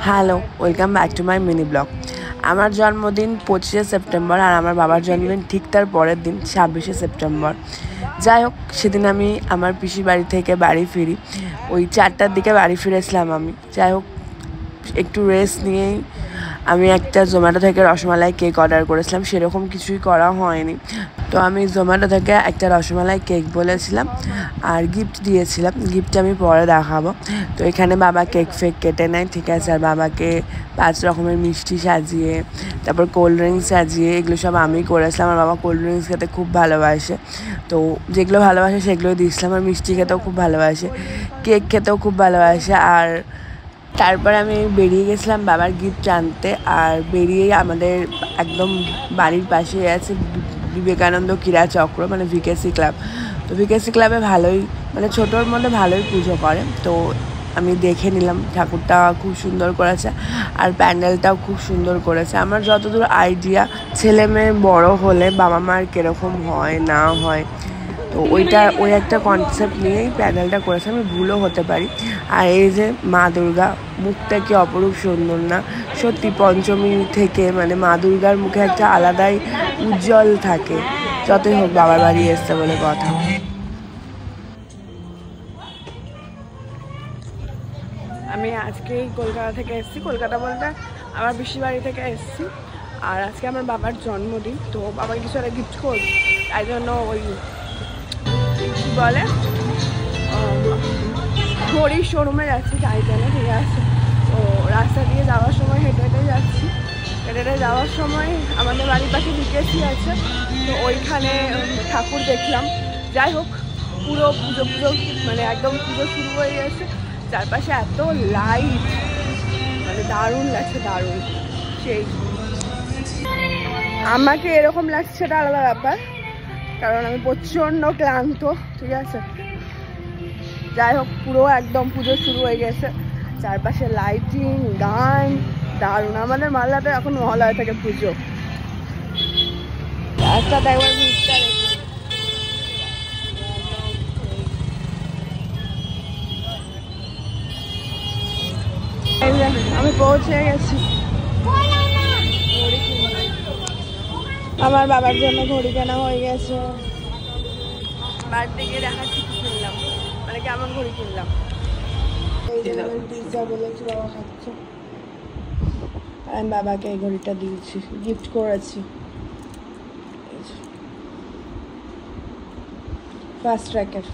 Hello, welcome back to my mini blog. আমার জন্মদিন 25শে September আর আমার বাবার জন্মদিন ঠিক তার পরের দিন 26শে সেপ্টেম্বর। যাই হোক, সেদিন আমি আমার পিসির বাড়ি থেকে বাড়ি ফিরি, ওই 4টার দিকে বাড়ি ফিরেছিলাম আমি। যাই হোক, একটু রেস্ট নিয়েই আমি একটা জোম্যাটো থেকে রসমালাই কেক অর্ডার করেছিলাম, সেরকম কিছুই করা হয়নি। তো আমি জোম্যাটো থেকে একটা রসমালাই কেক বলেছিলাম আর গিফট দিয়েছিলাম, গিফট আমি পরে দেখাবো। তো এখানে বাবা কেক ফেক কেটে নেয়, ঠিক আছে। আর বাবাকে 5 রকমের মিষ্টি সাজিয়ে, তারপর কোল্ড ড্রিঙ্কস সাজিয়ে, এগুলো সব আমি করেছিলাম। আর বাবা কোল্ড ড্রিঙ্কস খেতে খুব ভালোবাসে, তো যেগুলো ভালোবাসে সেগুলোই দিয়েছিলাম। আর মিষ্টি খেতেও খুব ভালোবাসে, কেক খেতেও খুব ভালোবাসে। আর তারপর আমি বেরিয়ে গেছিলাম বাবার গিফট আনতে। আর বেরিয়েই আমাদের একদম বাড়ির পাশেই আছে বিবেকানন্দ ক্রীড়া চক্র, মানে ভিকেসি ক্লাব। তো ভিকেসি ক্লাবে ভালোই, মানে ছোটোর মধ্যে ভালোই পুজো করে। তো আমি দেখে নিলাম, ঠাকুরটা খুব সুন্দর করেছে আর প্যান্ডেলটাও খুব সুন্দর করেছে। আমার যতদূর আইডিয়া, ছেলে মেয়ে বড় হলে বাবা মার কীরকম হয় না হয়, তো ওই একটা কনসেপ্ট নিয়েই প্যান্ডেলটা করেছে, আমি ভুলও হতে পারি। আর এই যে মা দুর্গা, মুখটা কি অপরূপ সুন্দর না সত্যি। পঞ্চমী থেকে মানে মা দুর্গার মুখে একটা আলাদাই উজ্জ্বল থাকে, যতই হোক বাবার বাড়ি এসছে বলে কথা। আমি আজকেই কলকাতা থেকে এসেছি, কলকাতা বলতে আমার পিসির বাড়ি থেকে এসেছি। আর আজকে আমার বাবার জন্মদিন, তো বাবাকে কিছু একটা গিফট করব, তাই জন্য ওই কী বলে ঘড়ির শোরুমে যাচ্ছি টাইটানে, ঠিক আছে। তো রাস্তা দিয়ে যাওয়ার সময় হেঁটে হেঁটে যাচ্ছি, হেঁটে হেঁটে যাওয়ার সময় আমাদের বাড়ির পাশে ভিকেসি আছে, তো ওইখানে ঠাকুর দেখলাম। যাই হোক, পুরো পুজো মানে একদম পুজো শুরু হয়ে গেছে, চারপাশে এত লাইট, মানে দারুণ লাগছে, দারুণ। সেই আমাকে এরকম লাগছে সেটা আলাদা ব্যাপার, কারণ আমি প্রচণ্ড ক্লান্ত, ঠিক আছে। যাই হোক, পুরো একদম পুজো শুরু হয়ে গেছে, চারপাশে লাইটিং, গান, দারুণ। আমাদের মালদাতে এখন মহালয়া থেকে পুজো। রাস্তাটা একবার ঘুরতে আমি পৌঁছে গেছি। আমার বাবার জন্য ঘড়ি কেনা হয়ে গেছে, বাড়িতে গিয়ে দেখাচ্ছি কি কিনলাম, মানে কেমন ঘড়ি কিনলাম। পিৎজা বলেছি, বাবা খাচ্ছে। আমি বাবাকে এই ঘড়িটা দিয়েছি, গিফট করেছি। ফাস্ট ট্র্যাকের।